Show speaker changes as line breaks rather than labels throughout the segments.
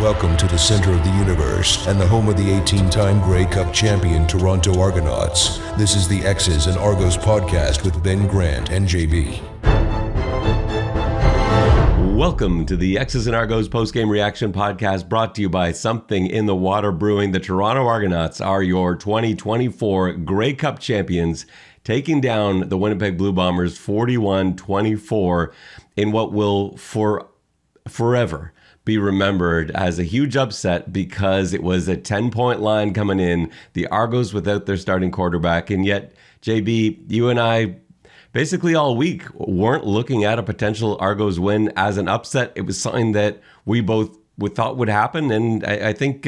Welcome to the center of the universe and the home of the 18-time Grey Cup champion Toronto Argonauts. This is the X's and Argos podcast with Ben Grant and JB.
Welcome to the X's and Argos post-game reaction podcast brought to you by Something in the Water Brewing. The Toronto Argonauts are your 2024 Grey Cup champions, taking down the Winnipeg Blue Bombers 41-24 in what will forever be remembered as a huge upset because it was a 10-point line coming in, the Argos without their starting quarterback, and yet, JB, you and I basically all week weren't looking at a potential Argos win as an upset. It was something that we both thought would happen, and I think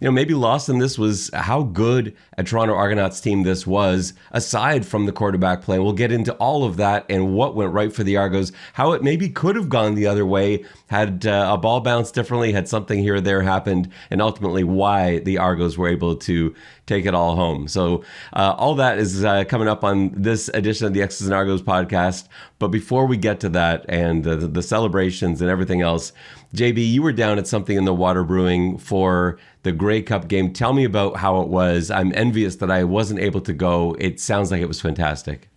maybe lost in this was how good a Toronto Argonauts team this was, aside from the quarterback play. We'll get into all of that and what went right for the Argos, how it maybe could have gone the other way had a ball bounced differently, had something here or there happened, and ultimately why the Argos were able to take it all home. So all that is coming up on this edition of the X's and Argos podcast. But before we get to that and the celebrations and everything else, JB, you were down at Something in the Water Brewing for the Grey Cup game. Tell me about how it was. I'm envious that I wasn't able to go. It sounds like it was fantastic.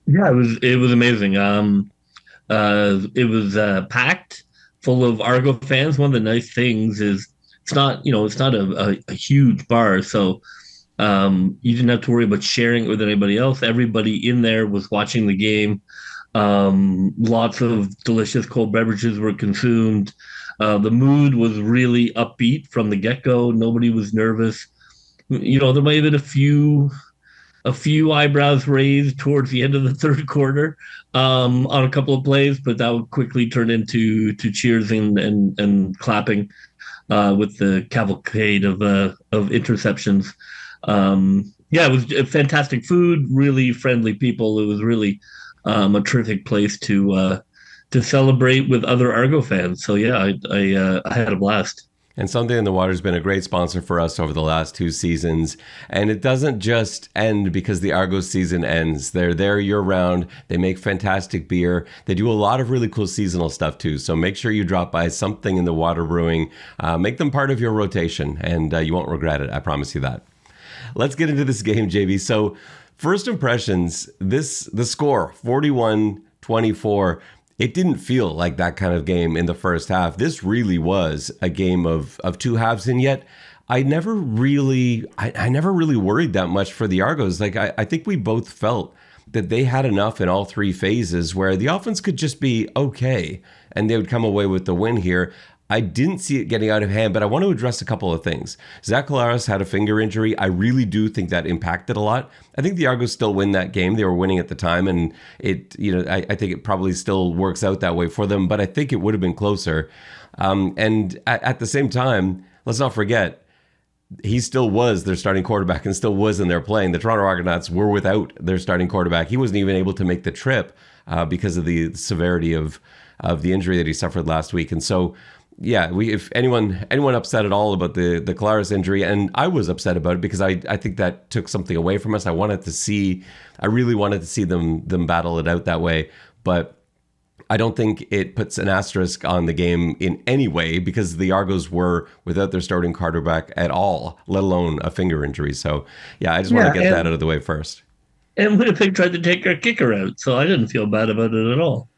Yeah, it was amazing. It was packed, full of Argo fans. One of the nice things is it's not a huge bar, so you didn't have to worry about sharing it with anybody else. Everybody in there was watching the game. Lots of delicious cold beverages were consumed. The mood was really upbeat from the get-go. Nobody was nervous. There might have been a few eyebrows raised towards the end of the third quarter on a couple of plays, but that would quickly turn into cheers and clapping with the cavalcade of interceptions. It was fantastic food, really friendly people. It was really a terrific place to celebrate with other Argo fans. So yeah, I had a blast.
And Something in the Water has been a great sponsor for us over the last 2 seasons. And it doesn't just end because the Argos season ends. They're there year-round. They make fantastic beer. They do a lot of really cool seasonal stuff too. So make sure you drop by Something in the Water Brewing. Make them part of your rotation, and you won't regret it. I promise you that. Let's get into this game, JB. So first impressions, the score, 41-24, it didn't feel like that kind of game in the first half. This really was a game of 2 halves, and yet I never really worried that much for the Argos. Like I think we both felt that they had enough in all 3 phases where the offense could just be okay, and they would come away with the win here. I didn't see it getting out of hand, but I want to address a couple of things. Zach Collaros had a finger injury. I really do think that impacted a lot. I think the Argos still win that game. They were winning at the time, and I think it probably still works out that way for them, but I think it would have been closer. And at the same time, let's not forget, he still was their starting quarterback and still was in there playing. The Toronto Argonauts were without their starting quarterback. He wasn't even able to make the trip because of the severity of the injury that he suffered last week. And so, yeah, if anyone upset at all about the Collaros injury, and I was upset about it because I think that took something away from us. I really wanted to see them battle it out that way, but I don't think it puts an asterisk on the game in any way because the Argos were without their starting quarterback at all, let alone a finger injury. So yeah, I just want to get that out of the way first.
And Winnipeg tried to take our kicker out, so I didn't feel bad about it at all.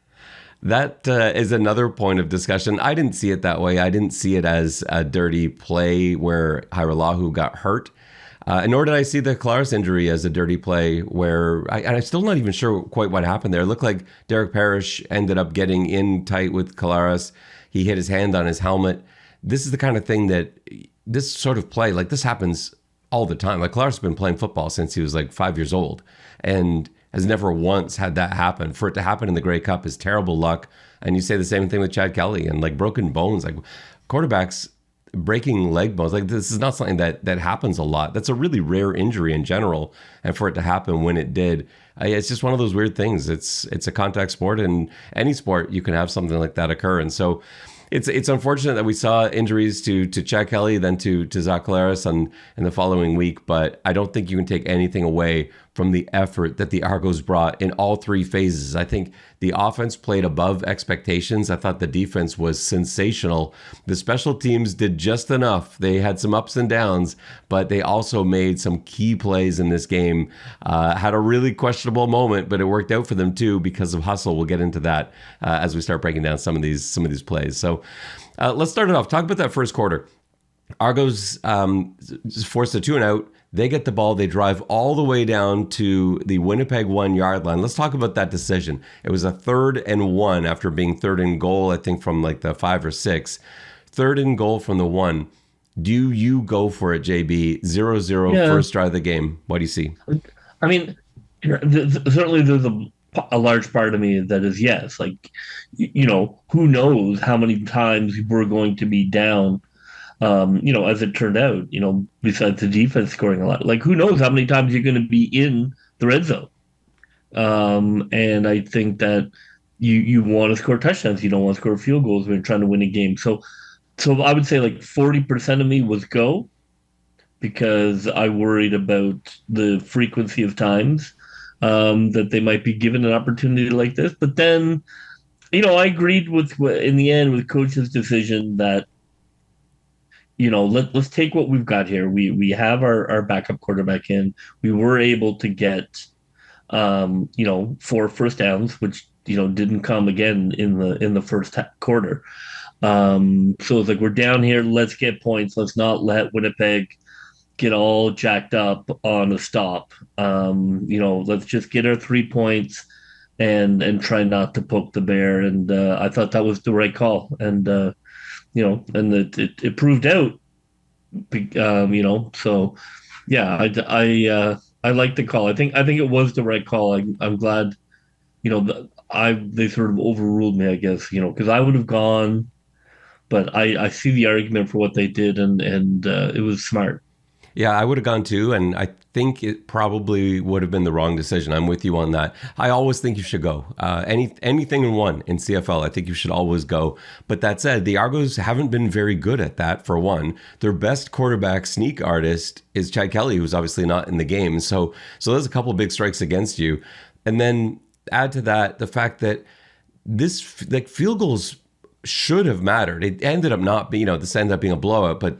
That is another point of discussion. I didn't see it that way. I didn't see it as a dirty play where Hajrullahu got hurt. Nor did I see the Collaros injury as a dirty play where I'm still not even sure quite what happened there. It looked like Derek Parrish ended up getting in tight with Collaros. He hit his hand on his helmet. This is the kind of thing that this sort of play, like this happens all the time. Like Collaros has been playing football since he was like 5 years old. And has never once had that happen. For it to happen in the Grey Cup is terrible luck. And you say the same thing with Chad Kelly and like broken bones, like quarterbacks breaking leg bones. Like this is not something that happens a lot. That's a really rare injury in general. And for it to happen when it did, it's just one of those weird things. It's a contact sport, and any sport you can have something like that occur. And so it's unfortunate that we saw injuries to Chad Kelly, then to Zach Collaros in the following week, but I don't think you can take anything away from the effort that the Argos brought in all three phases. I think the offense played above expectations. I thought the defense was sensational. The special teams did just enough. They had some ups and downs, but they also made some key plays in this game. Had a really questionable moment, but it worked out for them too because of hustle. We'll get into that as we start breaking down some of these plays. So let's start it off. Talk about that first quarter. Argos forced a 2-and-out. They get the ball. They drive all the way down to the Winnipeg 1-yard line. Let's talk about that decision. It was a 3rd and 1 after being 3rd and goal, I think, from like the 5 or 6. 3rd and goal from the 1. Do you go for it, JB? 0-0, first drive of the game. What do you see?
I mean, certainly there's a large part of me that is yes. Like, who knows how many times we're going to be down. As it turned out, besides the defense scoring a lot, like who knows how many times you're going to be in the red zone. And I think that you want to score touchdowns. You don't want to score field goals when you're trying to win a game. So I would say like 40% of me was go, because I worried about the frequency of times that they might be given an opportunity like this. But then, I agreed in the end with coach's decision that, let's take what we've got here. We have our backup quarterback in. We were able to get, 4 first downs, which didn't come again in the first quarter. So it's like we're down here. Let's get points. Let's not let Winnipeg get all jacked up on a stop. Let's just get our 3 points and try not to poke the bear. And I thought that was the right call. And it proved out, so yeah, I like the call. I think it was the right call. I'm glad, they sort of overruled me, I guess, because I would have gone, but I see the argument for what they did, and it was smart.
Yeah, I would have gone too, and I think it probably would have been the wrong decision. I'm with you on that. I always think you should go. Anything in one in CFL, I think you should always go. But that said, the Argos haven't been very good at that, for one. Their best quarterback sneak artist is Chad Kelly, who's obviously not in the game. So there's a couple of big strikes against you. And then add to that the fact that this field goals should have mattered. It ended up not being, this ended up being a blowout, but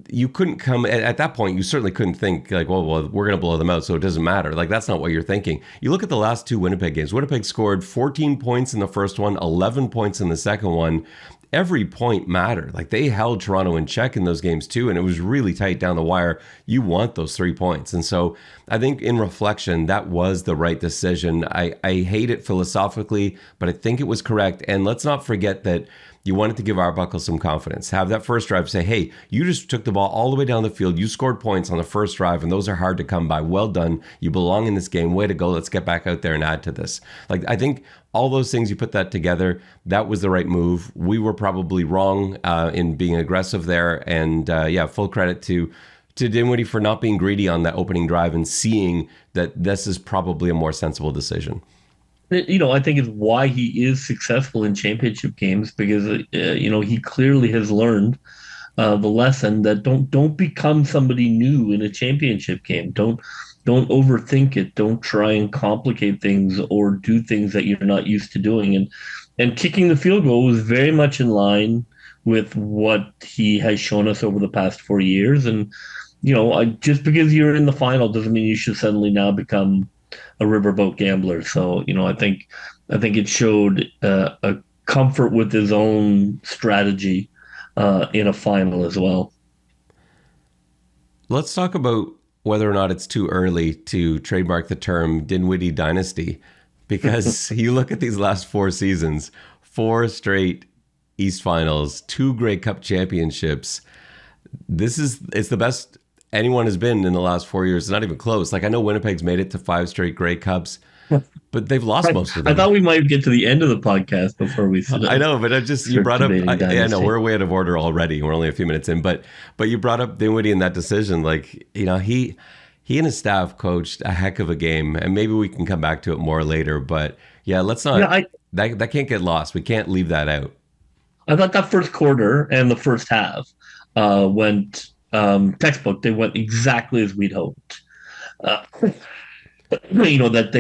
you couldn't come at that point. You certainly couldn't think like, well, we're going to blow them out, so it doesn't matter. Like, that's not what you're thinking. You look at the last 2 Winnipeg games. Winnipeg scored 14 points in the first one, 11 points in the second one. Every point mattered. Like, they held Toronto in check in those games too, and it was really tight down the wire. You want those 3 points. And so I think in reflection, that was the right decision. I hate it philosophically, but I think it was correct. And let's not forget that you wanted to give Arbuckle some confidence. Have that first drive, say, hey, you just took the ball all the way down the field. You scored points on the first drive, and those are hard to come by. Well done. You belong in this game. Way to go. Let's get back out there and add to this. Like, I think all those things, you put that together, that was the right move. We were probably wrong in being aggressive there. And full credit to Dinwiddie for not being greedy on that opening drive and seeing that this is probably a more sensible decision.
I think it's why he is successful in championship games, because he clearly has learned the lesson that don't become somebody new in a championship game. Don't overthink it. Don't try and complicate things or do things that you're not used to doing. And kicking the field goal was very much in line with what he has shown us over the past 4 years. And just because you're in the final doesn't mean you should suddenly now become a riverboat gambler. So, I think it showed a comfort with his own strategy in a final as well.
Let's talk about whether or not it's too early to trademark the term Dinwiddie Dynasty, because you look at these last 4 seasons, 4 straight East Finals, 2 Grey Cup championships. It's the best anyone has been in the last 4 years. It's not even close. Like, I know Winnipeg's made it to 5 straight Grey Cups, but they've lost most of them.
I thought we might get to the end of the podcast before we
I know, but you brought up, I know we're way out of order already. We're only a few minutes in, but you brought up Dinwiddie in that decision. Like, he and his staff coached a heck of a game, and maybe we can come back to it more later, but yeah, let's not, that can't get lost. We can't leave that out.
I thought that first quarter and the first half went textbook. They went exactly as we'd hoped. that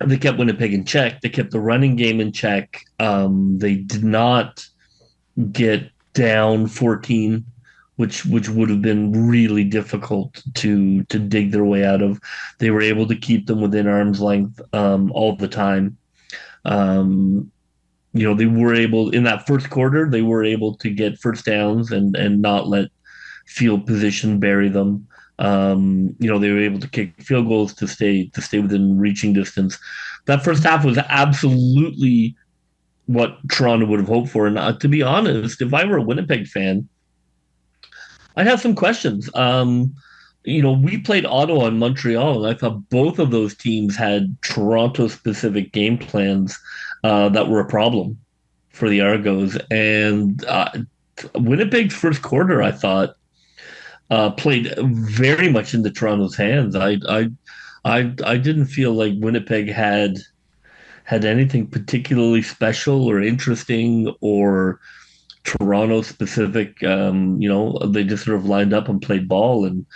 they kept Winnipeg in check. They kept the running game in check. They did not get down 14, which would have been really difficult to dig their way out of. They were able to keep them within arm's length all the time. Um, they were able in that first quarter. They were able to get first downs and not let field position bury them. They were able to kick field goals to stay within reaching distance. That first half was absolutely what Toronto would have hoped for. And to be honest, if I were a Winnipeg fan, I'd have some questions. We played Ottawa and Montreal, and I thought both of those teams had Toronto-specific game plans that were a problem for the Argos. And Winnipeg's first quarter, I thought, played very much into Toronto's hands. I didn't feel like Winnipeg had anything particularly special or interesting or Toronto specific. They just sort of lined up and played ball. And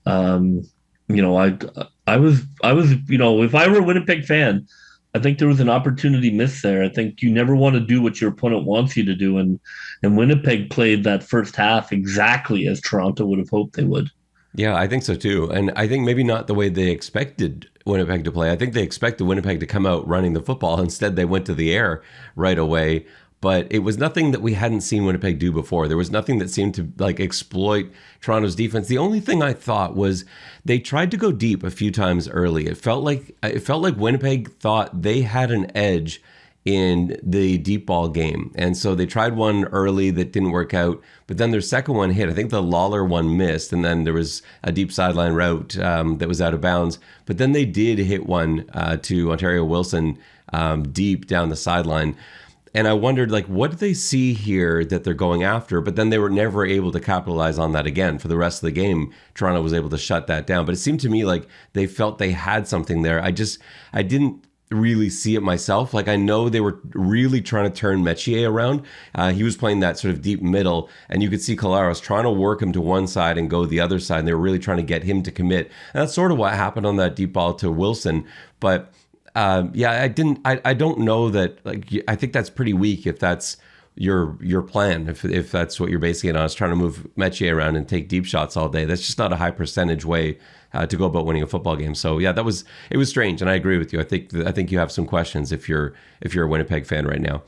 um, I was, if I were a Winnipeg fan, I think there was an opportunity missed there. I think you never want to do what your opponent wants you to do, and Winnipeg played that first half exactly as Toronto would have hoped they would.
Yeah, I think so too. And I think maybe not the way they expected Winnipeg to play. I think they expected Winnipeg to come out running the football. Instead, they went to the air right away. But it was nothing that we hadn't seen Winnipeg do before. There was nothing that seemed to exploit Toronto's defense. The only thing I thought was they tried to go deep a few times early. It felt like Winnipeg thought they had an edge in the deep ball game. And so they tried one early that didn't work out, but then their second one hit. I think the Lawler one missed, and then there was a deep sideline route that was out of bounds. But then they did hit one to Ontario Wilson deep down the sideline. And I wondered, what did they see here that they're going after? But then they were never able to capitalize on that again. For the rest of the game, Toronto was able to shut that down. But it seemed to me like they felt they had something there. I didn't really see it myself. I know they were really trying to turn Metier around. He was playing that sort of deep middle, and you could see Collaros trying to work him to one side and go the other side. And they were really trying to get him to commit. And that's sort of what happened on that deep ball to Wilson. But I don't know that. I think that's pretty weak if that's your plan. If that's what you're basing it on, is trying to move Metier around and take deep shots all day. That's just not a high percentage way to go about winning a football game. So yeah, it was strange, and I agree with you. I think you have some questions if you're a Winnipeg fan right now.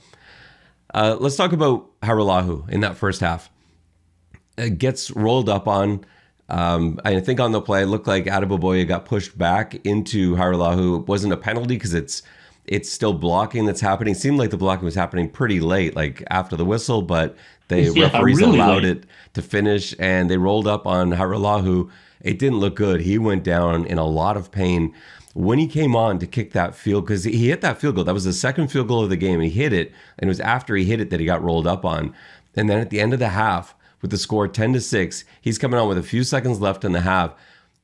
Let's talk about Hajrullahu in that first half. It gets rolled up on. I think on the play, it looked like Adeboboye got pushed back into Hajrullahu. It wasn't a penalty because it's still blocking that's happening. It seemed like the blocking was happening pretty late, after the whistle, but the referees really allowed it to finish, and they rolled up on Hajrullahu. It didn't look good. He went down in a lot of pain. When he came on to kick that field, because he hit that field goal, that was the second field goal of the game, and he hit it, and it was after he hit it that he got rolled up on. And then at the end of the half, with the score 10-6, he's coming on with a few seconds left in the half.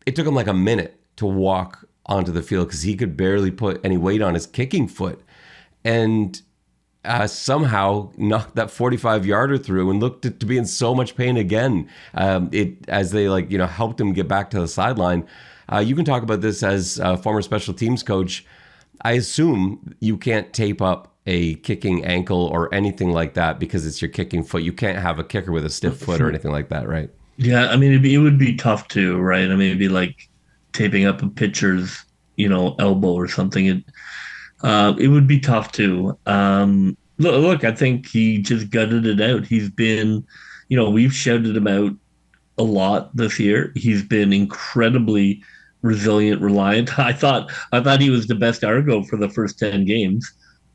It took him a minute to walk onto the field because he could barely put any weight on his kicking foot, and somehow knocked that 45-yarder through and looked to be in so much pain again. As they helped him get back to the sideline. You can talk about this as a former special teams coach. I assume you can't tape up a kicking ankle or anything like that because it's your kicking foot. You can't have a kicker with a stiff foot or anything like that, right?
Yeah, I mean, it would be tough too, right? I mean, it'd be like taping up a pitcher's, elbow or something. It would be tough too. Look, I think he just gutted it out. He's been, we've shouted him out a lot this year. He's been incredibly resilient, reliant. I thought he was the best Argo for the first 10 games.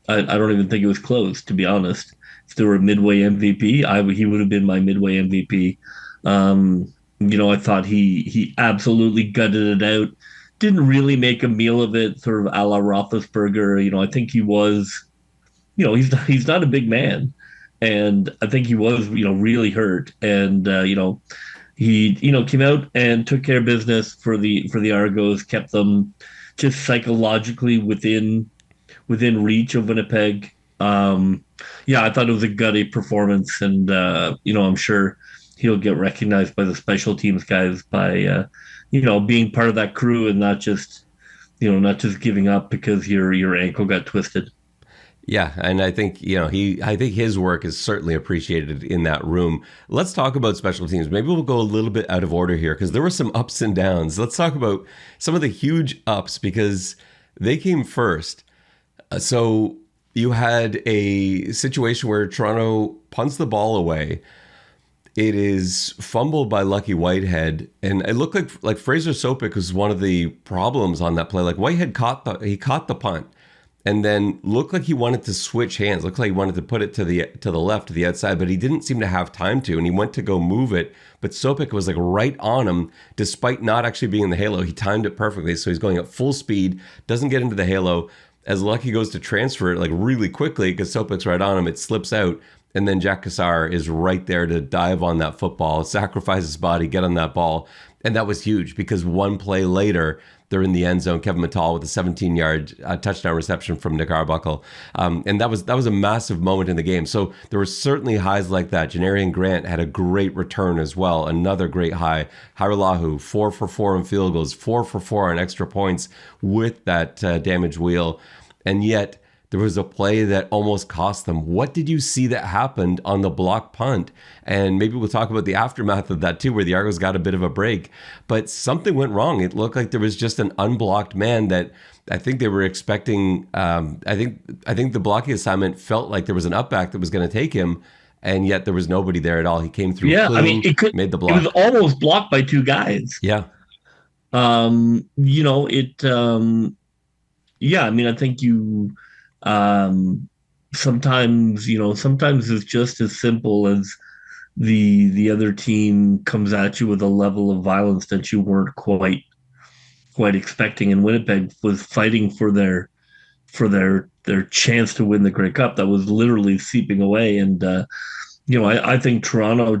I don't even think it was close, to be honest. If there were a midway MVP, he would have been my midway MVP. I thought he absolutely gutted it out. Didn't really make a meal of it, sort of a la Roethlisberger. I think he was, he's not a big man, and I think he was, really hurt. And he, came out and took care of business for the Argos, kept them just psychologically within reach of Winnipeg. I thought it was a gutty performance, and I'm sure he'll get recognized by the special teams guys by being part of that crew and not just giving up because your ankle got twisted.
Yeah, and I think I think his work is certainly appreciated in that room. Let's talk about special teams. Maybe we'll go a little bit out of order here because there were some ups and downs. Let's talk about some of the huge ups because they came first. So you had a situation where Toronto punts the ball away. It is fumbled by Lucky Whitehead, and it looked like Fraser Sopik was one of the problems on that play. Like Whitehead caught the punt, and then looked like he wanted to switch hands. Looked like he wanted to put it to the left, to the outside, but he didn't seem to have time to, and he went to go move it. But Sopik was like right on him, despite not actually being in the halo. He timed it perfectly, so he's going at full speed, doesn't get into the halo. As Lucky goes to transfer it like really quickly because Sopik's right on him, it slips out. And then Jack Cassar is right there to dive on that football, sacrifice his body, get on that ball. And that was huge because one play later, they're in the end zone. Kevin Mittal with a 17-yard touchdown reception from Nick Arbuckle. And that was a massive moment in the game. So there were certainly highs like that. Janarian Grant had a great return as well. Another great high. Hajrullahu, 4 for 4 on field goals, 4 for 4 on extra points with that damaged wheel. And yet, there was a play that almost cost them. What did you see that happened on the block punt? And maybe we'll talk about the aftermath of that too, where the Argos got a bit of a break. But something went wrong. It looked like there was just an unblocked man that I think they were expecting. I think the blocking assignment felt like there was an upback that was going to take him, and yet there was nobody there at all. He came through.
Yeah,
clean,
I mean,
made the block.
It was almost blocked by two guys.
Yeah.
Yeah, I mean, I think sometimes it's just as simple as the other team comes at you with a level of violence that you weren't quite expecting, and Winnipeg was fighting for their chance to win the Grey Cup that was literally seeping away. And I think Toronto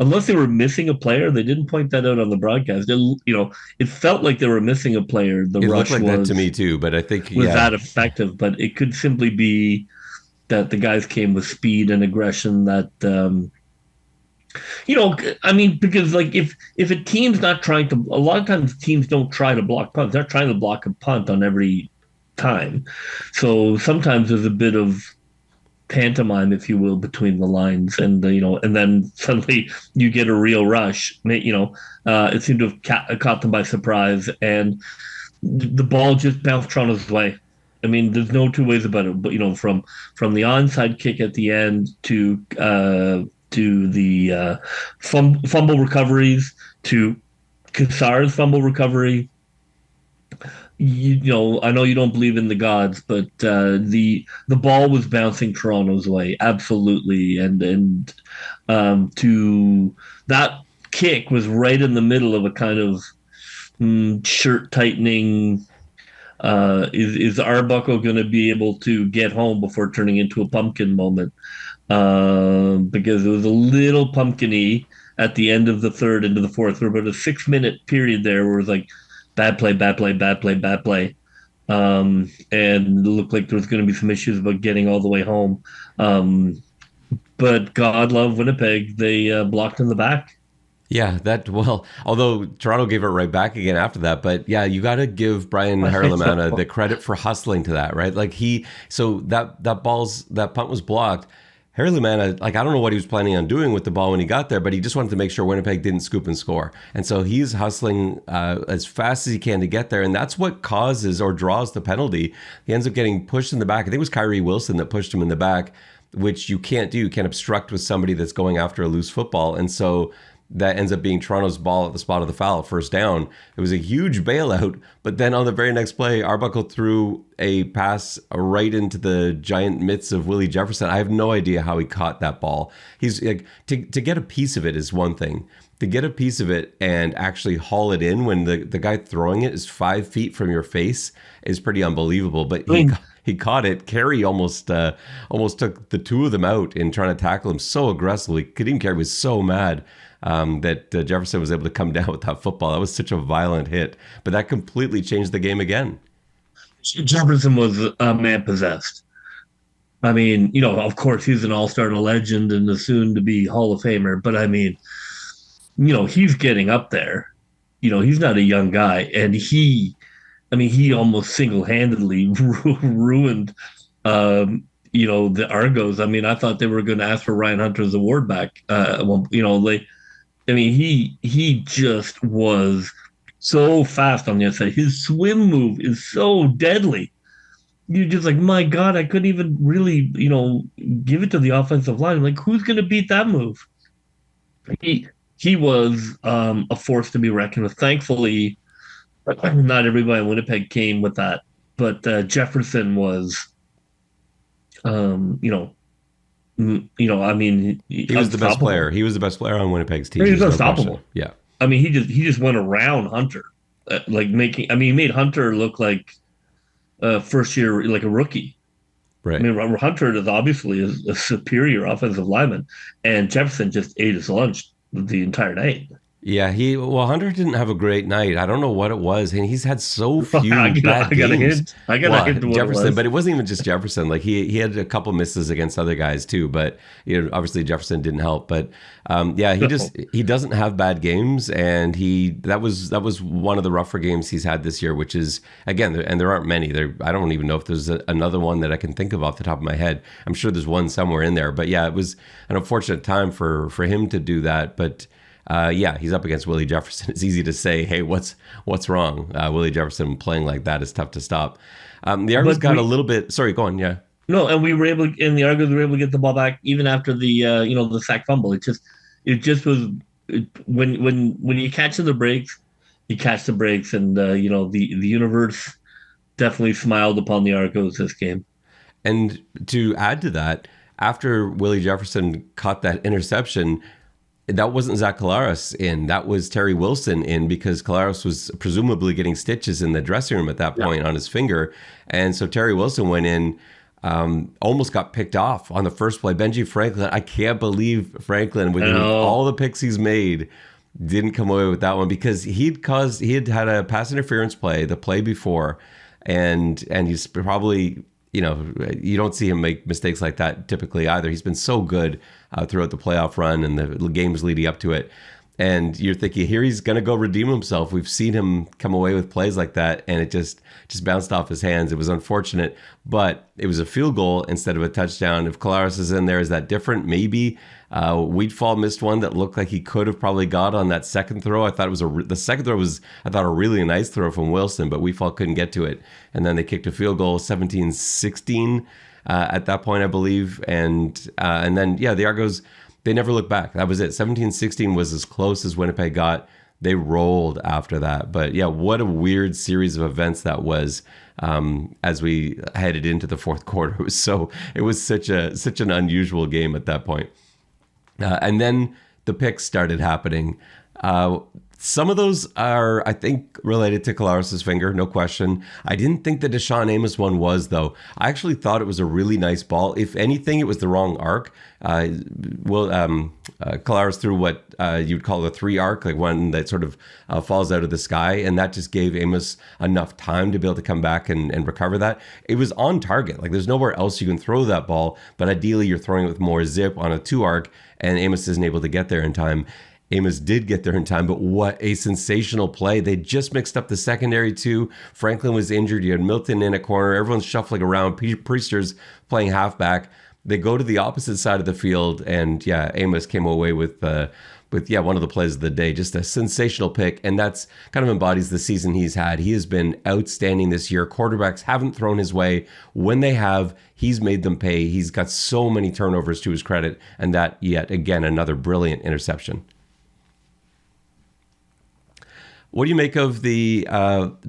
unless they were missing a player, they didn't point that out on the broadcast. It felt like they were missing a player.
It rush looked like that to me too, but I think
was that effective. But it could simply be that the guys came with speed and aggression. That because like if a team's not trying to, a lot of times teams don't try to block punts. They're trying to block a punt on every time. So sometimes there's a bit of pantomime, if you will, between the lines, and and then suddenly you get a real rush. It seemed to have caught them by surprise, and the ball just bounced Toronto's way. I mean, there's no two ways about it. But from the onside kick at the end to the fumble recoveries to Cassar's fumble recovery. I know you don't believe in the gods, but the ball was bouncing Toronto's way, absolutely, and to that kick was right in the middle of a kind of shirt tightening. Is Arbuckle going to be able to get home before turning into a pumpkin moment? Because it was a little pumpkin-y at the end of the third into the fourth. There was about a 6-minute period there where it was like, bad play, bad play, bad play, bad play. And it looked like there was going to be some issues about getting all the way home. But God love Winnipeg, they blocked in the back.
Yeah, although Toronto gave it right back again after that. But yeah, you got to give Brian Hajrullahu the credit for hustling to that, right? Like that punt was blocked. Hajrullahu, I don't know what he was planning on doing with the ball when he got there, but he just wanted to make sure Winnipeg didn't scoop and score. And so he's hustling as fast as he can to get there. And that's what causes or draws the penalty. He ends up getting pushed in the back. I think it was Kyrie Wilson that pushed him in the back, which you can't do. You can't obstruct with somebody that's going after a loose football. And so that ends up being Toronto's ball at the spot of the foul, first down. It was a huge bailout, but then on the very next play, Arbuckle threw a pass right into the giant mitts of Willie Jefferson. I have no idea how he caught that ball. He's like, to get a piece of it is one thing. To get a piece of it and actually haul it in when the guy throwing it is 5 feet from your face is pretty unbelievable. But he caught it. Carey almost took the two of them out in trying to tackle him so aggressively. Kadeem Carey was so mad that Jefferson was able to come down with that football. That was such a violent hit, but that completely changed the game again.
Jefferson was a man possessed. I mean, of course, he's an all-star and a legend and a soon-to-be Hall of Famer, but I mean, he's getting up there. he's not a young guy, and he almost single-handedly ruined, the Argos. I mean, I thought they were going to ask for Ryan Hunter's award back. He just was so fast on the outside. His swim move is so deadly. You're just like, my God, I couldn't even really, give it to the offensive line. Like, who's going to beat that move? He was a force to be reckoned with. Thankfully, not everybody in Winnipeg came with that, but Jefferson was, I mean,
he was the best player. He was the best player on Winnipeg's team.
He was
There's
unstoppable.
Yeah.
I mean, he just went around Hunter, he made Hunter look like first year, like a rookie.
Right.
I mean, Hunter is obviously a superior offensive lineman, and Jefferson just ate his lunch the entire night.
Yeah, Hunter didn't have a great night. I don't know what it was, and he's had so few bad games.
I got a hint what
Jefferson,
it was.
but it wasn't even just Jefferson. Like he had a couple misses against other guys too, but obviously Jefferson didn't help. But he doesn't have bad games, and that was one of the rougher games he's had this year, which is again, and there aren't many. I don't even know if there's another one that I can think of off the top of my head. I'm sure there's one somewhere in there, but yeah, it was an unfortunate time for him to do that, but. He's up against Willie Jefferson. It's easy to say, hey, what's wrong? Willie Jefferson playing like that is tough to stop. The Argos got a little bit. Sorry, go on. Yeah.
No, and the Argos were able to get the ball back even after the sack fumble. It just was when you catch the breaks, you catch the breaks, and the universe definitely smiled upon the Argos this game.
And to add to that, after Willie Jefferson caught that interception. That wasn't Zach Collaros in. That was Terry Wilson in because Collaros was presumably getting stitches in the dressing room at that point on his finger. And so Terry Wilson went in, almost got picked off on the first play. Benji Franklin, I can't believe Franklin, with all the picks he's made, didn't come away with that one because he had a pass interference play the play before. And he's probably... you don't see him make mistakes like that typically either. He's been so good throughout the playoff run and the games leading up to it. And you're thinking, here he's going to go redeem himself. We've seen him come away with plays like that, and it just bounced off his hands. It was unfortunate, but it was a field goal instead of a touchdown. If Collaros is in there, is that different? Maybe. Wheatfall missed one that looked like he could have probably got on that second throw. I thought the second throw was, I thought, a really nice throw from Wilson, but Wheatfall couldn't get to it. And then they kicked a field goal, 17-16 at that point, I believe. And then, the Argos, they never looked back. That was it. 17-16 was as close as Winnipeg got. They rolled after that. But yeah, what a weird series of events that was as we headed into the fourth quarter. It was such an unusual game at that point. And then the picks started happening. Some of those are, I think, related to Collaros' finger, no question. I didn't think the Deshaun Amos one was, though. I actually thought it was a really nice ball. If anything, it was the wrong arc. Collaros threw what you'd call a 3 arc, like one that sort of falls out of the sky, and that just gave Amos enough time to be able to come back and recover that. It was on target. Like, there's nowhere else you can throw that ball, but ideally you're throwing it with more zip on a 2 arc, and Amos isn't able to get there in time. Amos did get there in time, but what a sensational play. They just mixed up the secondary too. Franklin was injured. You had Milton in a corner. Everyone's shuffling around. Priester's playing halfback. They go to the opposite side of the field, and Amos came away with one of the plays of the day. Just a sensational pick, and that's kind of embodies the season he's had. He has been outstanding this year. Quarterbacks haven't thrown his way. When they have, he's made them pay. He's got so many turnovers to his credit, and that, yet again, another brilliant interception. What do you make of the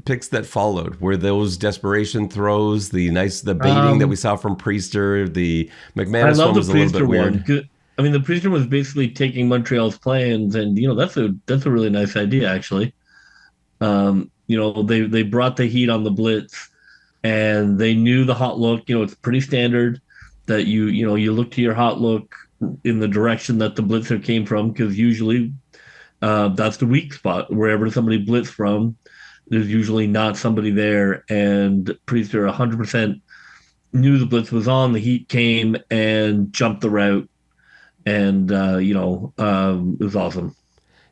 picks that followed? Were those desperation throws, the baiting that we saw from Priester, the McManis one was a little bit weird?
I mean, the Priester was basically taking Montreal's plans, and that's a really nice idea, actually. They brought the heat on the blitz, and they knew the hot look. It's pretty standard that you look to your hot look in the direction that the blitzer came from, because usually. That's the weak spot. Wherever somebody blitz from, there's usually not somebody there. And Priester 100% knew the blitz was on. The heat came and jumped the route. And, it was awesome.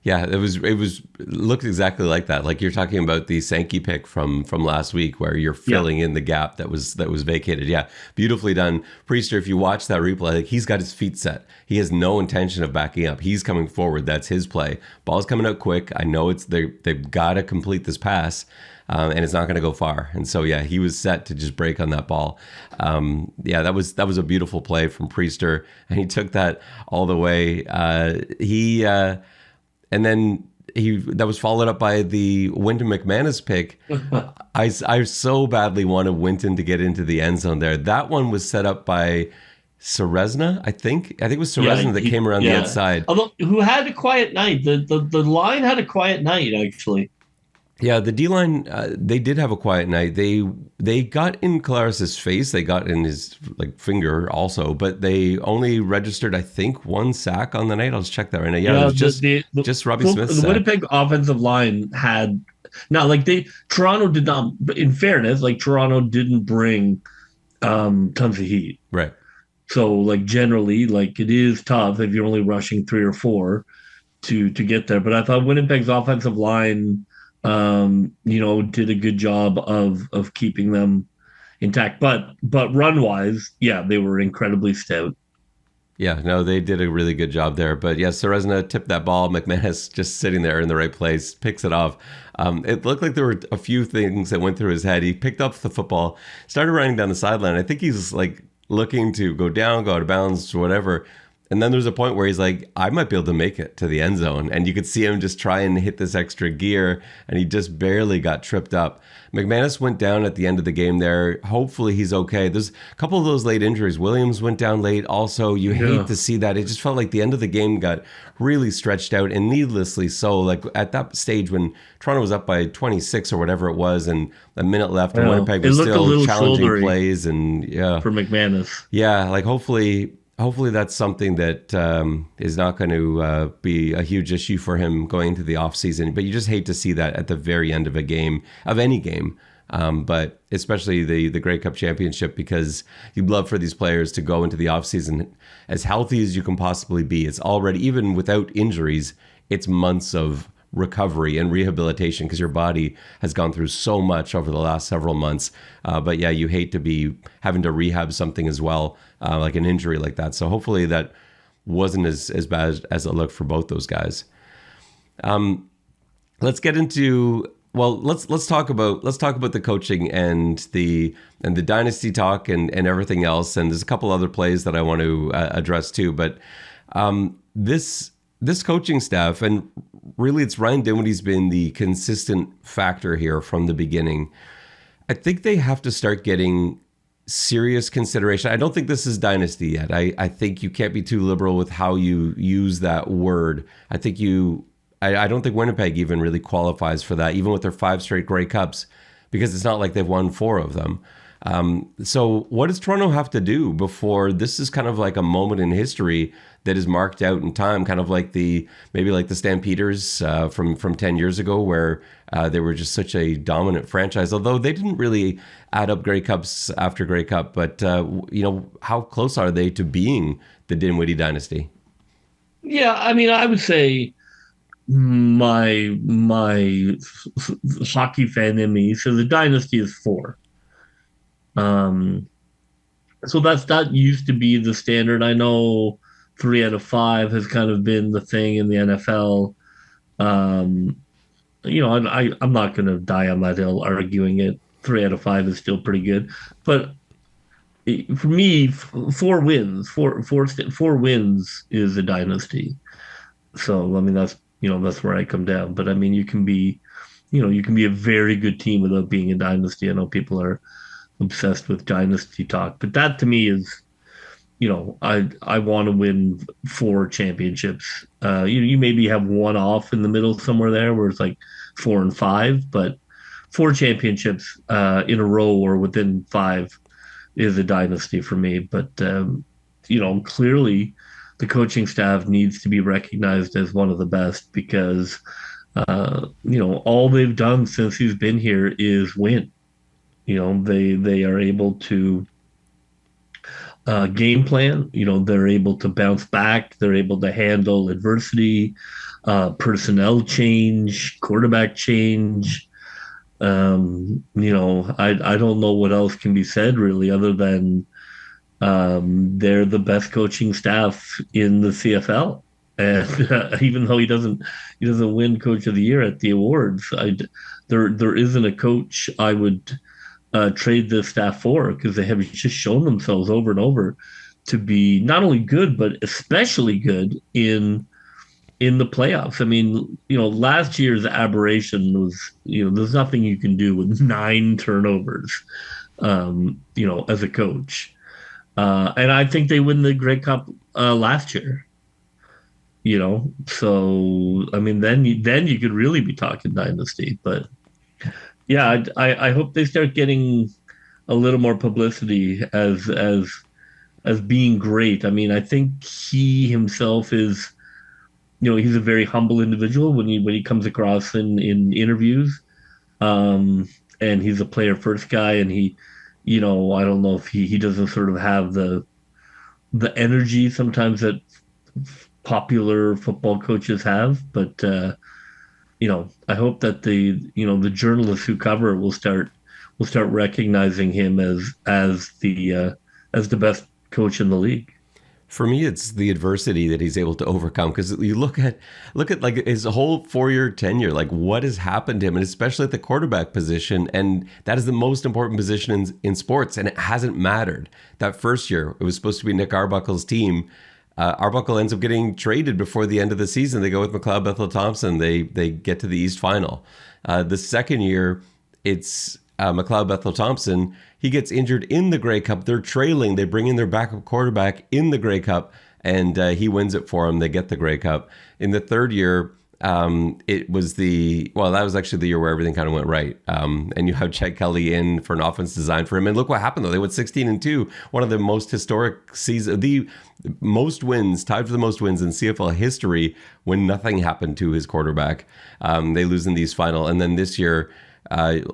Yeah, it looked exactly like that. Like you're talking about the Sankey pick from last week, where you're filling in the gap that was vacated. Yeah, beautifully done, Priester. If you watch that replay, like he's got his feet set. He has no intention of backing up. He's coming forward. That's his play. Ball's coming out quick. I know they've got to complete this pass. And it's not going to go far. And so, yeah, he was set to just break on that ball. Yeah, that was a beautiful play from Priester, and he took that all the way. And then that was followed up by the Wynton McManis pick. I so badly wanted Wynton to get into the end zone there. That one was set up by Serezna, I think. I think it was Serezna that came around the outside.
Although, who had a quiet night. The line had a quiet night, actually.
Yeah, the D-line, they did have a quiet night. They got in Claris's face. They got in his finger also, but they only registered, I think, 1 sack on the night. I'll just check that right now. Yeah, it was just Robbie Smith's
The
sack.
Winnipeg offensive line had... Now, Toronto did not... In fairness, Toronto didn't bring tons of heat.
Right.
So, generally, it is tough if you're only rushing 3 or 4 to get there. But I thought Winnipeg's offensive line... did a good job of keeping them intact. But run wise, yeah, they were incredibly stout.
Yeah, no, they did a really good job there. But yeah, Serezna tipped that ball. McManis just sitting there in the right place, picks it off. It looked like there were a few things that went through his head. He picked up the football, started running down the sideline. I think he's looking to go down, go out of bounds, or whatever. And then there's a point where he's like, I might be able to make it to the end zone. And you could see him just try and hit this extra gear, and he just barely got tripped up. McManis went down at the end of the game there. Hopefully he's okay. There's a couple of those late injuries. Williams went down late also. You hate to see that. It just felt like the end of the game got really stretched out, and needlessly so. At that stage when Toronto was up by 26 or whatever it was, and a minute left, and Winnipeg was still challenging plays. And yeah,
for McManis.
Yeah, hopefully that's something that is not going to be a huge issue for him going into the offseason. But you just hate to see that at the very end of a game, of any game, but especially the Grey Cup Championship, because you'd love for these players to go into the offseason as healthy as you can possibly be. It's already, even without injuries, it's months of recovery and rehabilitation because your body has gone through so much over the last several months. But yeah, you hate to be having to rehab something as well, like an injury like that. So hopefully that wasn't as bad as it looked for both those guys. Let's get into, let's talk about the coaching and the dynasty talk and everything else. And there's a couple other plays that I want to address too. But this coaching staff, and really it's Ryan Dinwiddie's been the consistent factor here from the beginning. I think they have to start getting serious consideration. I don't think this is dynasty yet. I think you can't be too liberal with how you use that word. I don't think Winnipeg even really qualifies for that, even with their 5 straight Grey Cups, because it's not like they've won 4 of them. So what does Toronto have to do before this is kind of like a moment in history that is marked out in time, kind of like maybe like the Stampeders from 10 years ago, where they were just such a dominant franchise, although they didn't really add up Grey Cups after Grey Cup. But how close are they to being the Dinwiddie dynasty?
Yeah, I mean, I would say my hockey fan in me, so the dynasty is 4. So that used to be the standard. I know 3 out of 5 has kind of been the thing in the NFL. I'm not going to die on that hill arguing it. 3 out of 5 is still pretty good, but for me, 4 wins, four wins is a dynasty. So I mean that's where I come down. But I mean you can be a very good team without being a dynasty. I know people are obsessed with dynasty talk, but that to me is, I want to win 4 championships. You maybe have one off in the middle somewhere there where it's like 4 and 5, but 4 championships in a row or within 5 is a dynasty for me. But clearly the coaching staff needs to be recognized as one of the best because all they've done since he's been here is win. They are able to game plan. They're able to bounce back. They're able to handle adversity, personnel change, quarterback change. I don't know what else can be said really, other than they're the best coaching staff in the CFL. And even though he doesn't win Coach of the Year at the awards, there isn't a coach I would trade this staff for, because they have just shown themselves over and over to be not only good but especially good in the playoffs. I mean, last year's aberration was, there's nothing you can do with 9 turnovers, as a coach. And I think they win the Grey Cup last year. So I mean, then you could really be talking dynasty. But yeah, I hope they start getting a little more publicity as being great. I mean, I think he himself is, he's a very humble individual when he comes across in interviews. And he's a player first guy, and he, I don't know if he doesn't sort of have the energy sometimes that popular football coaches have, but I hope that the journalists who cover it will start recognizing him as the best coach in the league.
For me, it's the adversity that he's able to overcome. Because you look at like his whole 4-year tenure, like what has happened to him, and especially at the quarterback position, and that is the most important position in sports, and it hasn't mattered. That first year, it was supposed to be Nick Arbuckle's team. Arbuckle ends up getting traded before the end of the season. They go with McLeod Bethel-Thompson. They get to the East Final. The second year, it's McLeod Bethel-Thompson. He gets injured in the Grey Cup. They're trailing. They bring in their backup quarterback in the Grey Cup, and he wins it for them. They get the Grey Cup. In the third year, it was that was actually the year where everything kind of went right. And you have Chad Kelly in for an offense designed for him. And look what happened, though. They went 16-2, one of the most historic seasons, the most wins, tied for the most wins in CFL history, when nothing happened to his quarterback. They lose in the East Final. And then this year,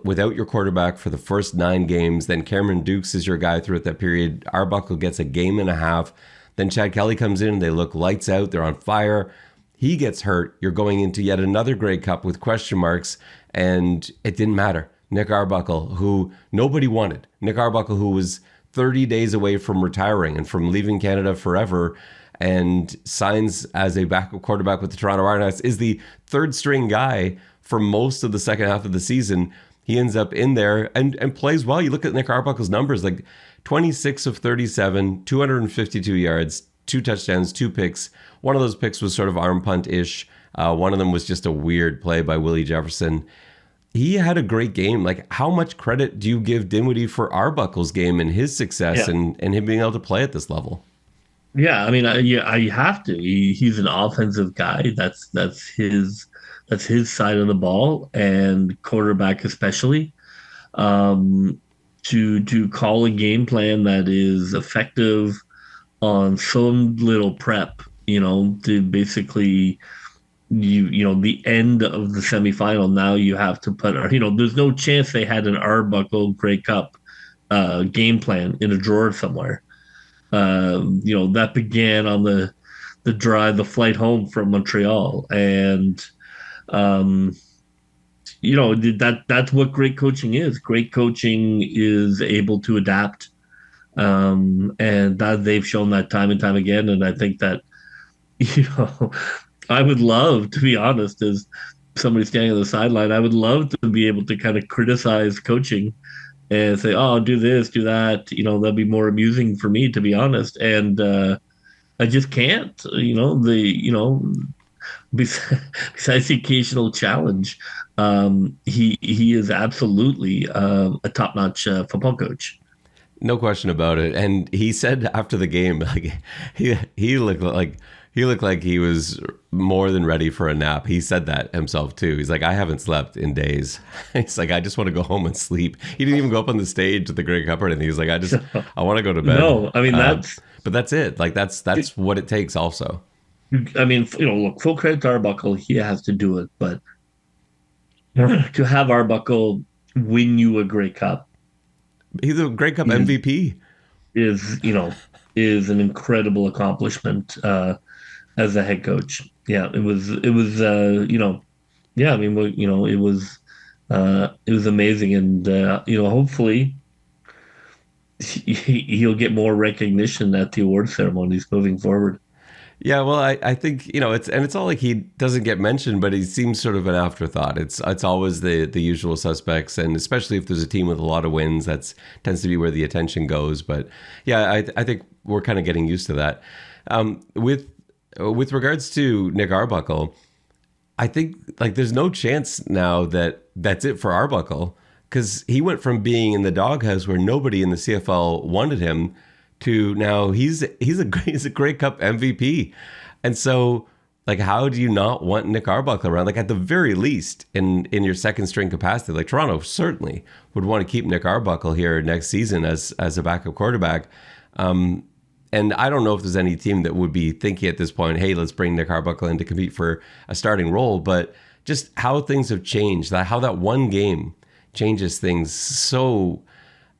without your quarterback for the first 9 games, then Cameron Dukes is your guy throughout that period. Arbuckle gets a game and a half. Then Chad Kelly comes in. They look lights out. They're on fire. He gets hurt. You're going into yet another Grey Cup with question marks, and it didn't matter. Nick Arbuckle, who nobody wanted. Nick Arbuckle, who was 30 days away from retiring and from leaving Canada forever, and signs as a backup quarterback with the Toronto Argonauts, is the third string guy for most of the second half of the season. He ends up in there and plays well. You look at Nick Arbuckle's numbers, like 26 of 37, 252 yards, 2 touchdowns, 2 picks. One of those picks was sort of arm punt-ish. One of them was just a weird play by Willie Jefferson. He had a great game. Like, how much credit do you give Dinwiddie for Arbuckle's game and his success and him being able to play at this level?
Yeah, I mean, I have to. He's an offensive guy. That's his side of the ball, and quarterback especially. To call a game plan that is effective on some little prep, to basically the end of the semifinal. Now you have to put, there's no chance they had an Arbuckle Grey Cup game plan in a drawer somewhere. That began on the flight home from Montreal, and that's what great coaching is. Great coaching is able to adapt, and that they've shown that time and time again. And I think that, I would love, to be honest, as somebody standing on the sideline, I would love to be able to kind of criticize coaching and say, "Oh, do this, do that." That'd be more amusing for me, to be honest. And I just can't. Besides the occasional challenge, he is absolutely a top-notch football coach.
No question about it. And he said after the game, like he looked like he was more than ready for a nap. He said that himself too. He's like, I haven't slept in days. He's like, I just want to go home and sleep. He didn't even go up on the stage at the Grey Cup or anything. He's like, I want to go to bed.
No, I mean,
but that's it. Like that's what it takes also.
I mean, look, full credit to Arbuckle. He has to do it, but to have Arbuckle win you a Grey Cup,
He's a Grey Cup MVP.
Is is an incredible accomplishment as a head coach. Yeah, yeah, I mean, it was amazing, and hopefully he'll get more recognition at the award ceremonies moving forward.
Yeah, well, I think it's all like he doesn't get mentioned, but he seems sort of an afterthought. It's always the usual suspects, and especially if there's a team with a lot of wins, that's tends to be where the attention goes. But yeah, I think we're kind of getting used to that. With regards to Nick Arbuckle, I think like there's no chance now that that's it for Arbuckle, because he went from being in the doghouse where nobody in the CFL wanted him to now he's a Grey Cup MVP. And so like how do you not want Nick Arbuckle around? Like at the very least in your second string capacity, like Toronto certainly would want to keep Nick Arbuckle here next season as a backup quarterback. And I don't know if there's any team that would be thinking at this point, hey, let's bring Nick Arbuckle in to compete for a starting role. But just how things have changed, how that one game changes things so.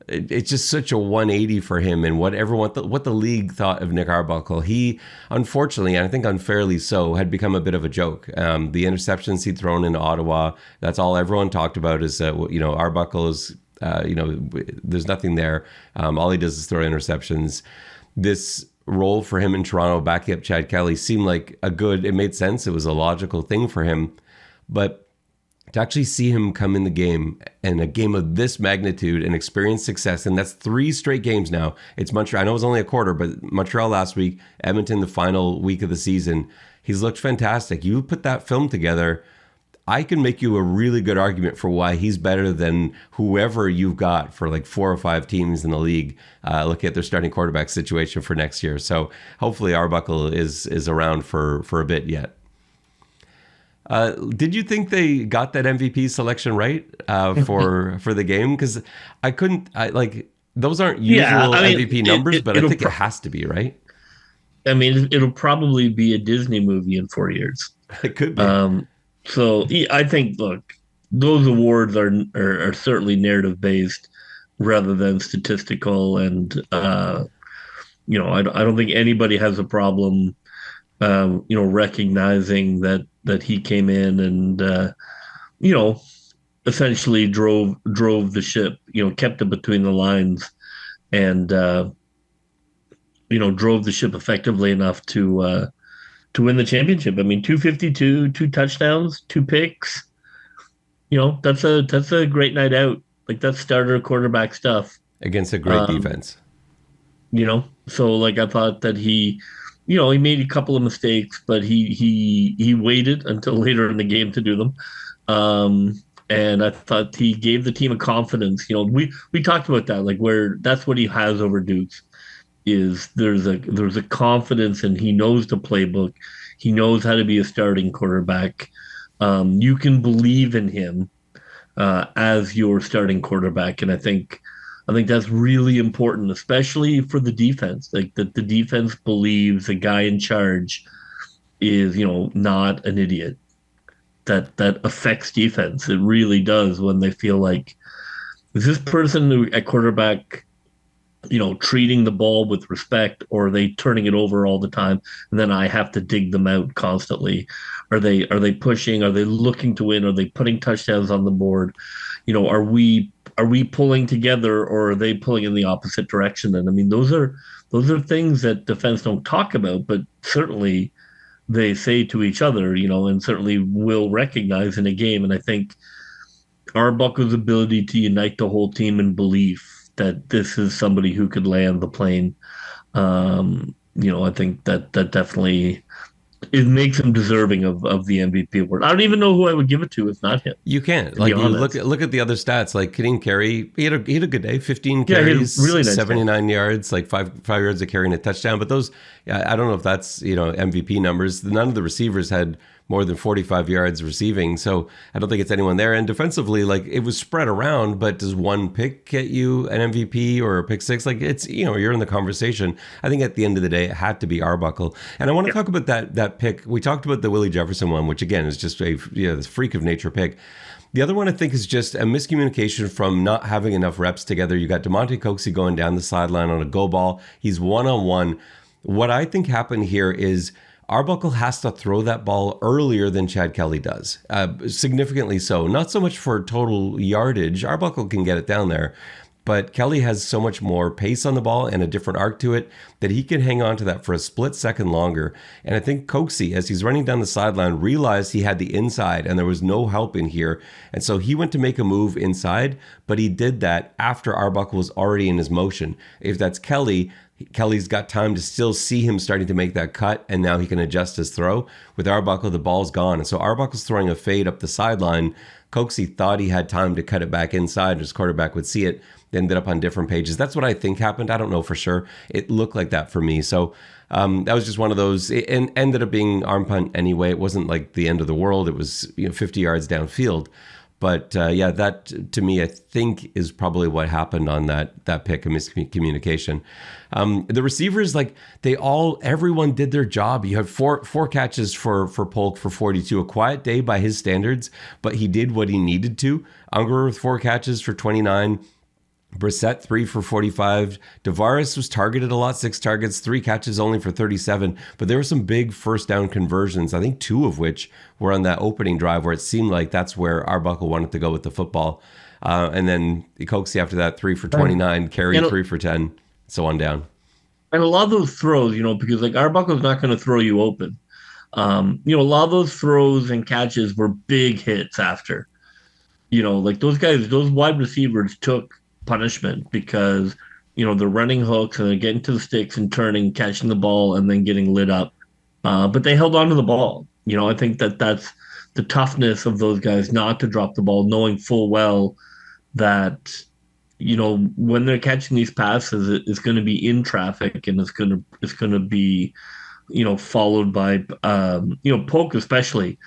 It's just such a 180 for him and what the league thought of Nick Arbuckle. He, unfortunately, and I think unfairly so, had become a bit of a joke. The interceptions he'd thrown into Ottawa, that's all everyone talked about is, Arbuckle is, there's nothing there. All he does is throw interceptions. This role for him in Toronto, backing up Chad Kelly, seemed like it made sense. It was a logical thing for him. But to actually see him come in the game and a game of this magnitude and experience success, and that's 3 straight games now. It's Montreal. I know it was only a quarter, but Montreal last week, Edmonton the final week of the season. He's looked fantastic. You put that film together, I can make you a really good argument for why he's better than whoever you've got for like 4 or 5 teams in the league. Looking at their starting quarterback situation for next year. So hopefully Arbuckle is around for a bit yet. Did you think they got that MVP selection right for the game? Because those aren't usual MVP numbers, but I think it has to be, right?
I mean, it'll probably be a Disney movie in 4 years.
It could be.
So I think, look, those awards are certainly narrative based rather than statistical, and I don't think anybody has a problem, recognizing that he came in and essentially drove the ship, kept it between the lines, and drove the ship effectively enough to win the championship. I mean, 252, 2 touchdowns, 2 picks. That's a great night out. Like, that's starter quarterback stuff
Against a great defense.
So like I thought that he made a couple of mistakes, but he waited until later in the game to do them. And I thought he gave the team a confidence. We talked about that, like where that's what he has over Dukes is there's a confidence, and he knows the playbook. He knows how to be a starting quarterback. You can believe in him as your starting quarterback, and I think that's really important, especially for the defense. Like that, the defense believes the guy in charge is, not an idiot. That affects defense. It really does when they feel like, is this person at quarterback, treating the ball with respect, or are they turning it over all the time, and then I have to dig them out constantly? Are they pushing? Are they looking to win? Are they putting touchdowns on the board? Are we pulling together, or are they pulling in the opposite direction? And I mean, those are things that defense don't talk about, but certainly they say to each other, and certainly will recognize in a game. And I think Arbuckle's ability to unite the whole team in belief that this is somebody who could land the plane, I think that definitely it makes him deserving of the MVP award. I don't even know who I would give it to if not him.
You can't. Like, you look at the other stats. Like Kadeem Carey, he had a good day. 15 carries, really nice 79 yards, like five yards of carry and a touchdown. But those, I don't know if that's MVP numbers. None of the receivers had more than 45 yards receiving. So I don't think it's anyone there. And defensively, like, it was spread around, but does one pick get you an MVP or a pick six? Like, it's, you're in the conversation. I think at the end of the day, it had to be Arbuckle. And I want to talk about that pick. We talked about the Willie Jefferson one, which again is just this freak of nature pick. The other one I think is just a miscommunication from not having enough reps together. You got Demonte Coxey going down the sideline on a go ball. He's one-on-one. What I think happened here is Arbuckle has to throw that ball earlier than Chad Kelly does, significantly so. Not so much for total yardage. Arbuckle can get it down there. But Kelly has so much more pace on the ball and a different arc to it that he can hang on to that for a split second longer. And I think Coxey, as he's running down the sideline, realized he had the inside and there was no help in here. And so he went to make a move inside, but he did that after Arbuckle was already in his motion. If that's Kelly, Kelly's got time to still see him starting to make that cut, and now he can adjust his throw. With Arbuckle, the ball's gone. And so Arbuckle's throwing a fade up the sideline. Coxey thought he had time to cut it back inside. His quarterback would see it. They ended up on different pages. That's what I think happened. I don't know for sure. It looked like that for me. So that was just one of those. It ended up being arm punt anyway. It wasn't like the end of the world. It was 50 yards downfield. But that to me, I think is probably what happened on that pick, a miscommunication. The receivers, like everyone did their job. You have four catches for Polk for 42, a quiet day by his standards, but he did what he needed to. Unger with 4 catches for 29. Brissett 3 for 45. Tavares was targeted a lot, 6 targets, 3 catches only for 37. But there were some big first down conversions, I think 2 of which were on that opening drive where it seemed like that's where Arbuckle wanted to go with the football. And then Coxey after that, 3 for 29, Carey 3 for 10, so on down.
And a lot of those throws, because like Arbuckle's not going to throw you open. A lot of those throws and catches were big hits after. Like those guys, those wide receivers took punishment because they're running hooks and they're getting to the sticks and turning, catching the ball, and then getting lit up. But they held on to the ball. I think that's the toughness of those guys not to drop the ball, knowing full well that when they're catching these passes, it's going to be in traffic and it's going to be followed by Polk especially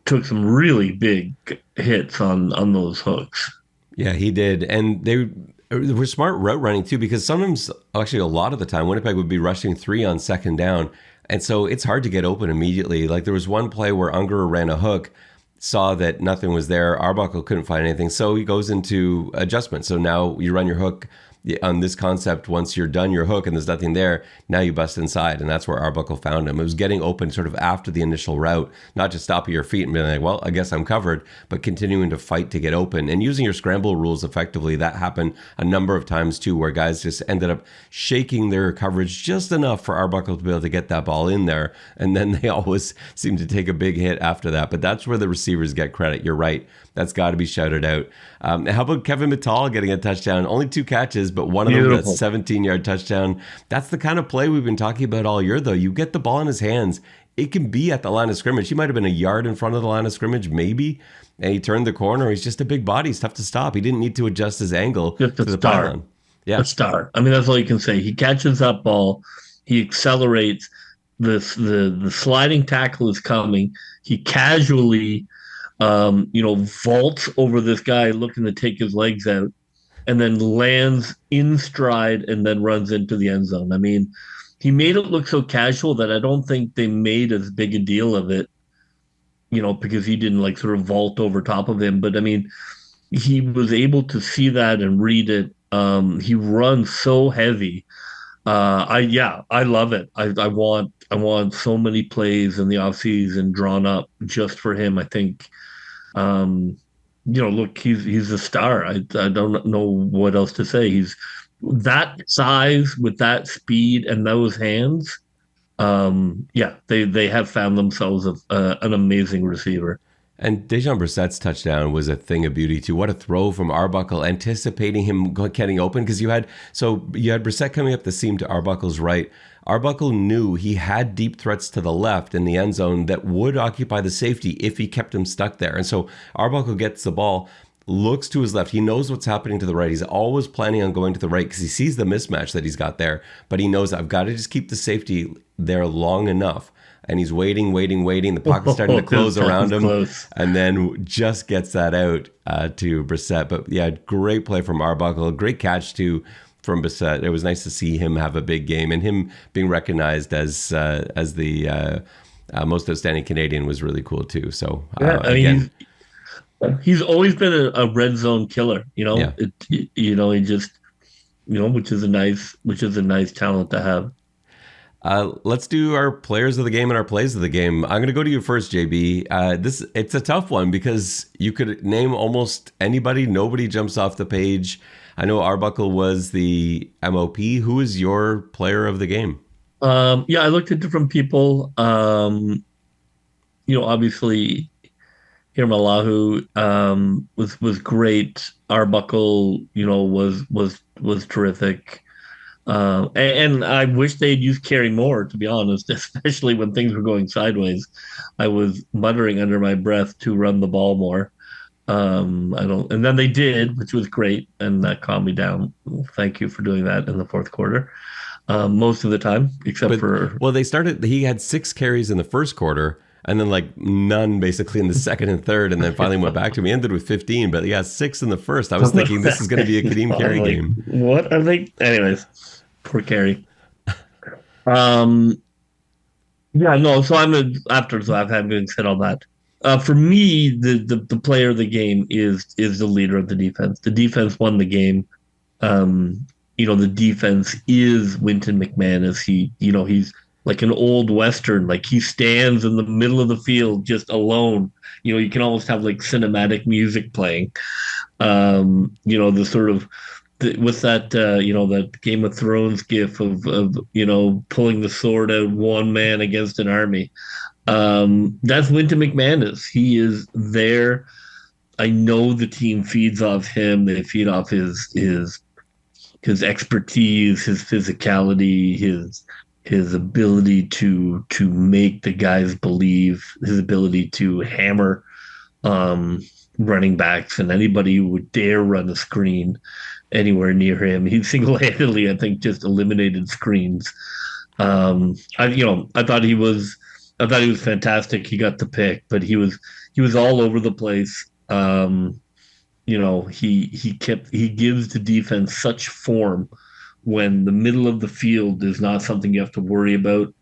took some really big hits on those hooks.
Yeah, he did. And they were smart route running too, because sometimes, actually a lot of the time, Winnipeg would be rushing 3 on second down. And so it's hard to get open immediately. Like there was one play where Unger ran a hook, saw that nothing was there. Arbuckle couldn't find anything. So he goes into adjustment. So now you run your hook on this concept. Once you're done your hook and there's nothing there, now you bust inside. And that's where Arbuckle found him. It was getting open sort of after the initial route, not just stopping your feet and being like, well, I guess I'm covered, but continuing to fight to get open and using your scramble rules effectively. That happened a number of times too, where guys just ended up shaking their coverage just enough for Arbuckle to be able to get that ball in there. And then they always seem to take a big hit after that. But that's where the receivers get credit. You're right. That's got to be shouted out. How about Kevin Mittal getting a touchdown? Only 2 catches, but one of them, that 17-yard touchdown. That's the kind of play we've been talking about all year, though. You get the ball in his hands. It can be at the line of scrimmage. He might have been a yard in front of the line of scrimmage, maybe, and he turned the corner. He's just a big body. He's tough to stop. He didn't need to adjust his angle to the pylon. Yeah, a
star. I mean, that's all you can say. He catches that ball. He accelerates. The sliding tackle is coming. He casually vaults over this guy looking to take his legs out and then lands in stride and then runs into the end zone. I mean, he made it look so casual that I don't think they made as big a deal of it, because he didn't like sort of vault over top of him. But I mean, he was able to see that and read it. He runs so heavy. I love it. I want so many plays in the offseason drawn up just for him. I think, look, he's a star. I don't know what else to say. He's that size with that speed and those hands. They have found themselves an amazing receiver.
And Dejon Brissett's touchdown was a thing of beauty too. What a throw from Arbuckle, anticipating him getting open, because you had Brissett coming up the seam to Arbuckle's right. Arbuckle knew he had deep threats to the left in the end zone that would occupy the safety if he kept him stuck there. And so Arbuckle gets the ball, looks to his left. He knows what's happening to the right. He's always planning on going to the right because he sees the mismatch that he's got there. But he knows, I've got to just keep the safety there long enough. And he's waiting. The pocket's starting to close around him. And then just gets that out to Brissett. But yeah, great play from Arbuckle. Great catch too from Brissett. It was nice to see him have a big game, and him being recognized as the most outstanding Canadian was really cool too. So again,
he's always been a red zone killer. He just which is a nice talent to have.
Let's do our players of the game and our plays of the game. I'm going to go to you first, JB. It's a tough one because you could name almost anybody. Nobody jumps off the page. I know Arbuckle was the MOP. Who is your player of the game?
I looked at different people. Obviously, Hajrullahu was great. Arbuckle, was terrific. And I wish they'd used Carey more, to be honest, especially when things were going sideways. I was muttering under my breath to run the ball more. And then they did, which was great, and that calmed me down. Thank you for doing that in the fourth quarter. Most of the time,
he had 6 carries in the first quarter, and then like none basically in the second and third, and then finally went back to him. He ended with 15, but yeah, 6 in the first. I was thinking this is going to be a Kadeem Carey game.
What are they? Anyways, poor Carey. So I've had been said all that. For me, the player of the game is the leader of the defense. The defense won the game. The defense is Wynton McManis. He's like an old Western. Like, he stands in the middle of the field just alone. You can almost have like cinematic music playing. The sort of with that that Game of Thrones gif of pulling the sword out, one man against an army. That's Wynton McManis. He is there. I know the team feeds off him. They feed off his expertise, his physicality, his ability to make the guys believe, his ability to hammer running backs and anybody who would dare run a screen anywhere near him. He single-handedly, I think, just eliminated screens. I thought he was fantastic. He got the pick, but he was all over the place. He gives the defense such form when the middle of the field is not something you have to worry about.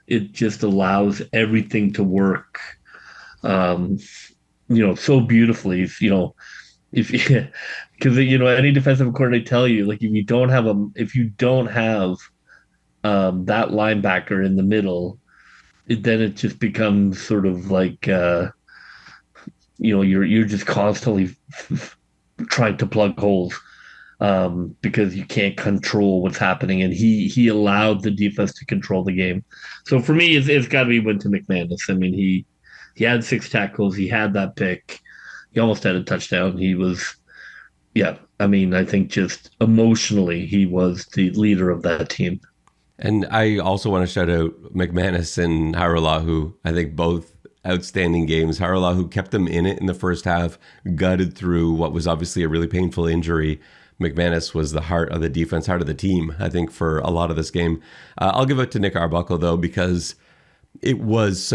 It just allows everything to work, so beautifully. Because any defensive coordinator tell you, like, if you don't have that linebacker in the middle, then it just becomes sort of like you're just constantly trying to plug holes because you can't control what's happening, and he allowed the defense to control the game. So for me, it's got to be Wynton McManis. I mean, he had 6 tackles, he had that pick, he almost had a touchdown. He was, I think just emotionally, he was the leader of that team.
And I also want to shout out McManis and Hajrullahu. I think both outstanding games. Hajrullahu kept them in it in the first half, gutted through what was obviously a really painful injury. McManis was the heart of the defense, heart of the team, I think, for a lot of this game. I'll give it to Nick Arbuckle, though, because it was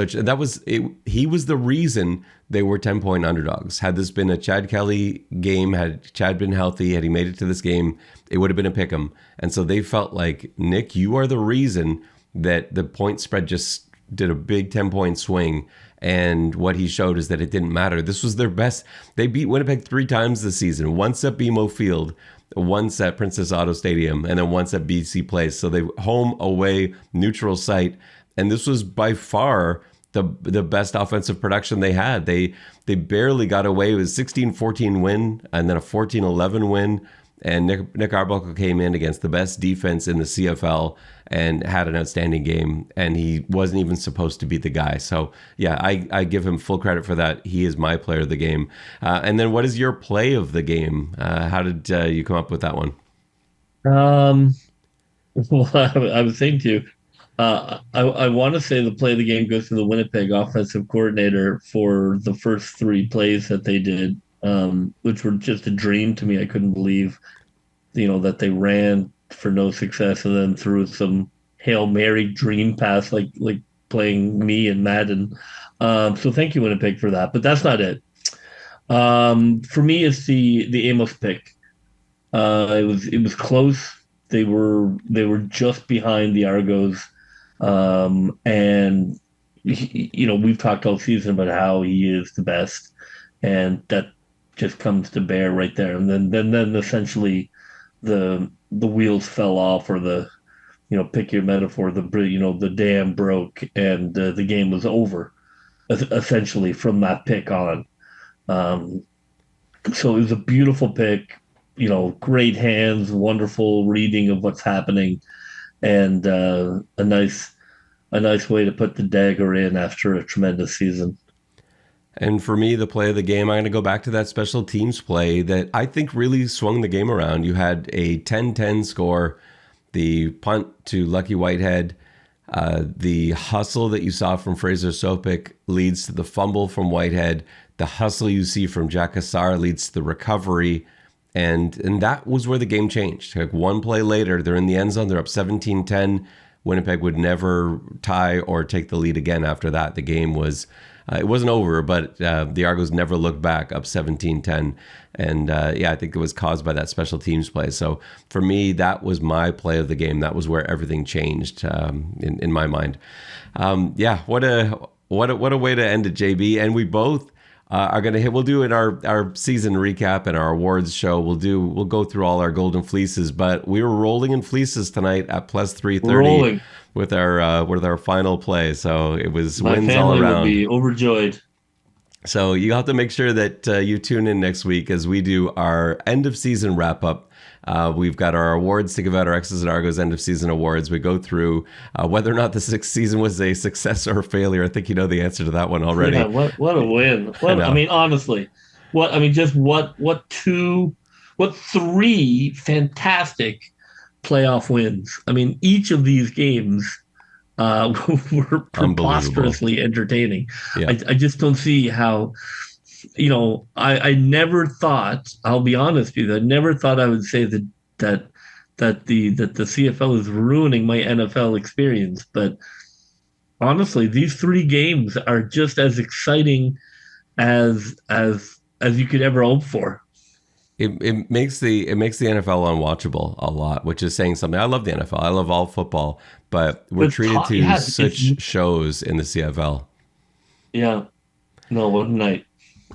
he was the reason they were 10-point underdogs. Had this been a Chad Kelly game, had Chad been healthy, had he made it to this game, it would have been a pick 'em. And so they felt like, Nick, you are the reason that the point spread just did a big 10-point swing. And what he showed is that it didn't matter. This was their best. They beat Winnipeg 3 times this season. Once at BMO Field, once at Princess Auto Stadium, and then once at BC Place. So they home, away, neutral site. And this was by far the best offensive production they had. They barely got away. It was a 16-14 win and then a 14-11 win. And Nick Arbuckle came in against the best defense in the CFL and had an outstanding game. And he wasn't even supposed to be the guy. So, yeah, I give him full credit for that. He is my player of the game. And then what is your play of the game? How did you come up with that one?
Well, I was saying to you, I want to say the play of the game goes to the Winnipeg offensive coordinator for the first 3 plays that they did. which were just a dream to me. I couldn't believe, that they ran for no success and then threw some Hail Mary dream pass like playing me in Madden. So thank you, Winnipeg, for that. But that's not it. For me, it's the Amos pick. It was close. They were just behind the Argos, and we've talked all season about how he is the best, and that just comes to bear right there. And then essentially the wheels fell off, or pick your metaphor, the dam broke, and the game was over, essentially from that pick on. Um, so it was a beautiful pick, great hands, wonderful reading of what's happening, and a nice way to put the dagger in after a tremendous season.
And for me, the play of the game, I'm going to go back to that special teams play that I think really swung the game around. You had a 10-10 score, the punt to Lucky Whitehead, the hustle that you saw from Fraser Sopik leads to the fumble from Whitehead. The hustle you see from Jack Cassar leads to the recovery. And that was where the game changed. Like one play later, they're in the end zone. They're up 17-10. Winnipeg would never tie or take the lead again after that. The game was, it wasn't over, but the Argos never looked back, up 17-10. And I think it was caused by that special teams play. So for me, that was my play of the game. That was where everything changed in my mind. What a way to end it, JB. And we both are going to hit. We'll do in our season recap and our awards show. We'll go through all our golden fleeces, but we were rolling in fleeces tonight at plus 330 with our final play. So it was
My
wins all
family
around.
would be overjoyed.
So you have to make sure that you tune in next week as we do our end of season wrap up. We've got our awards to give out, our X's and Argos end of season awards. We go through whether or not the sixth season was a success or a failure. I think you know the answer to that one already.
Yeah, what a win! Honestly, what three fantastic playoff wins. I mean, each of these games were preposterously entertaining.
Yeah.
I just don't see how. I never thought. I'll be honest with you. I never thought I would say that the CFL is ruining my NFL experience. But honestly, these three games are just as exciting as you could ever hope for.
It makes the NFL unwatchable a lot, which is saying something. I love the NFL. I love all football, but we're treated to such shows in the CFL.
Yeah. No, what a night.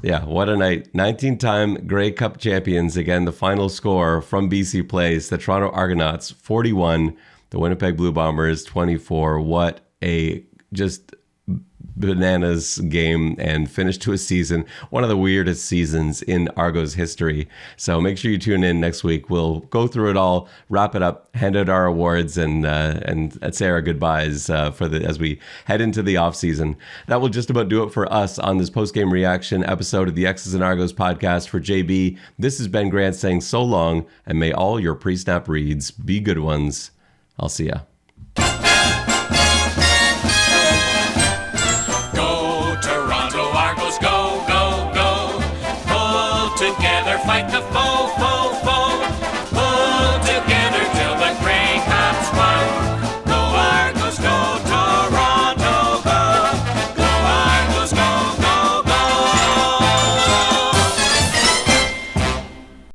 Yeah, what a night. 19-time Grey Cup champions. Again, the final score from BC Place, the Toronto Argonauts 41, the Winnipeg Blue Bombers 24. What a just bananas game and finish to a season, one of the weirdest seasons in Argos history. So make sure you tune in next week. We'll go through it all, wrap it up, hand out our awards, and say our goodbyes as we head into the off season. That will just about do it for us on this post game reaction episode of the X's and Argos podcast. For JB, this is Ben Grant saying so long, and may all your pre-snap reads be good ones. I'll see ya.